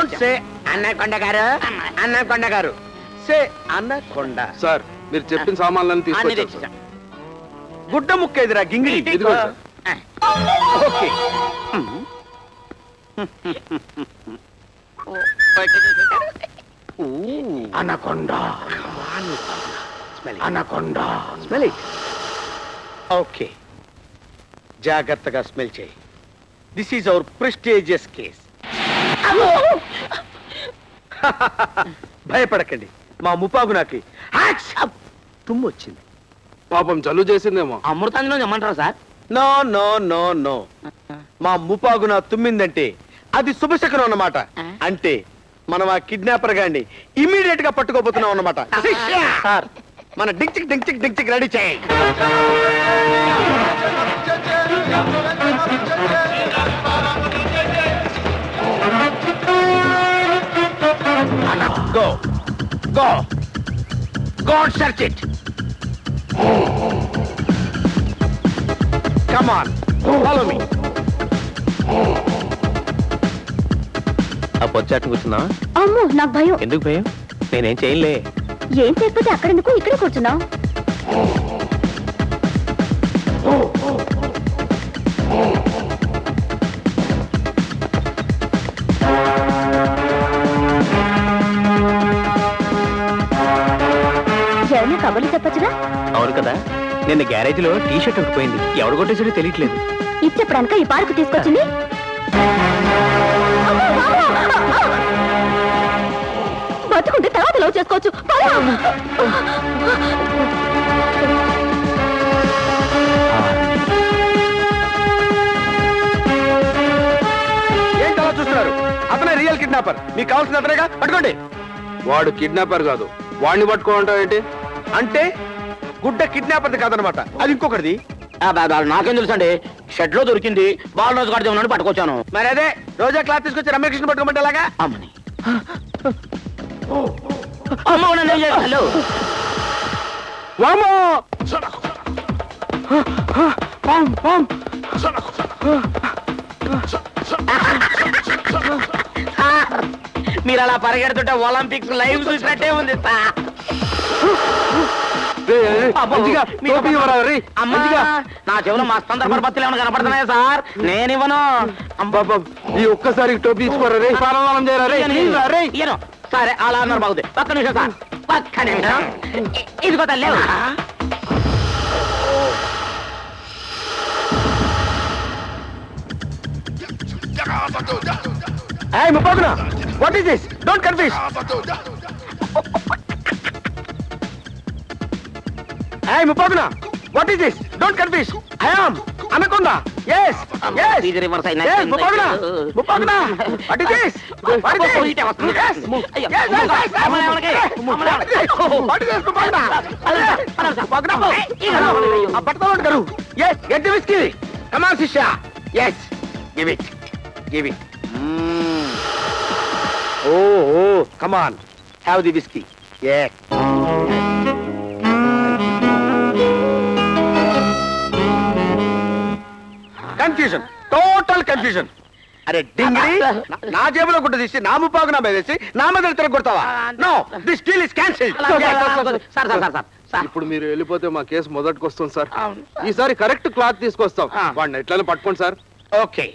Don't say అన్నకొండ గారు, అన్నకొండ గారు, సే అన్నకొండ. Sir మీరు చెప్పిన సామాన్లను తీసుకొచ్చారు సార్. గుడ్డ ముక్క ఎదురా గింగిడి. ఇదిగో sir. Okay. Anaconda, anaconda. Smell it. Okay, జాగ్రత్తగా స్మెల్ చేయి. This is our prestigious case. భయపడకండి, మా ముపాగునాకి తుమ్ము వచ్చింది. పాపం జల్లు చేసిందేమో. అమృతాంజనం ఇమ్మంటారా sir? No no no no, మా ముపాగున తుమ్మిందంటే అది శుభశకరం అన్నమాట. అంటే మనం ఆ కిడ్నాపర్ గాన్ని ఇమీడియట్ గా పట్టుకోబోతున్నాం అన్నమాట. సార్, మన డించిక్ డించిక్ డించిక్ రెడీ చేయి. Go go go and search it. Come on, follow me. ఆ పొచ్చాట కూర్చున్నా. అమ్మో, నాకు భయం. ఎందుకు భయం? నేనేం చేయలే. ఏం చేయకపోతే అక్కడెందుకు ఇక్కడ కూర్చున్నావు? ఎవరిని కబుర్లు చెప్పచ్చుగా? అవును కదా, నిన్న గ్యారేజ్ లో టీ షర్ట్ ఉడిపోయింది. ఎవరు కొట్టేసాడో తెలియట్లేదు. ఇది చెప్పడానిక ఈ పార్కు తీసుకొచ్చింది? బతుకుంటే తర్వాత లవ్ చేసుకోవచ్చు. ఏంటి అలా చూస్తున్నారు? అతనే రియల్ కిడ్నాపర్. మీకు కావాల్సిన అతనేగా, పట్టుకోండి. వాడు కిడ్నాపర్ కాదు, వాడిని పట్టుకోమంటావు ఏంటి? అంటే గుడ్డ కిడ్నాపర్ది కాదనమాట, అది ఇంకొకటిది. నాకేం తెలుసు అండి, షెడ్ లో దొరికింది. బాల్ రోజు కడితే ఉన్నాను, పట్టుకొచ్చాను. మరి అదే రోజా క్లాత్ తీసుకొచ్చి రమ్యకృష్ణ పట్టుకోమంటే అలాగా? అమ్మని అమ్మ, నన్ను ఏం చేయాలి? హలో, వామో! పాం, పాం. మీరు అలా పరిగెడుతుంటే ఒలింపిక్స్ లైవ్ చూసినట్టే ఉంది సార్. మంచిగా టోపీ ఇవ్వరా రే. అమ్మా, నా చెవులో మా సందర్భపత్తులు ఏమైనా కనపడుతున్నాయా సార్? నేనివ్వను. ఈ ఒక్కసారి టోపీ ఇచ్చుకోరా రే. ప్రారంభం చేయరా రే. రే. ఇయ్యను. సరే, అలా అన్నారు బాగుంది. ఒక్క నిమిషం సార్, ఒక్క నిమిషం. ఇదిగో తల్లి. Hey, Mupaguna! What is this? Don't confuse! Hey, Mupaguna! What is this? Don't confuse! I am Anaconda! Yes! Yes! ఇది రివర్స్ అయినా. Yes, Mupaguna! Mupaguna! What is this? What is this? Yes! Yes! Yes! Yes! What is this, Mupaguna? Mupaguna! పట్టుకోండి గారు. Yes! Get the whiskey! Come on, Sisha! Yes! Give it! Give it! Oh, come on. Have the whiskey. Yeah. Confusion. Total confusion. అరే డింగిరి, నా జేబులో గుడ్డ తీసి నా ముప్పాకు నా మీద నా మీద తిరగొడతావా? No, this deal is cancelled. Sir sir sir sir, ఇప్పుడు మీరు వెళ్ళిపోతే మా కేసు మొదటికి వస్తుంది సార్. ఈసారి కరెక్ట్ క్లాత్ తీసుకొస్తాం. వాడిని ఎట్లా పట్టుకోండి సార్. ఓకే.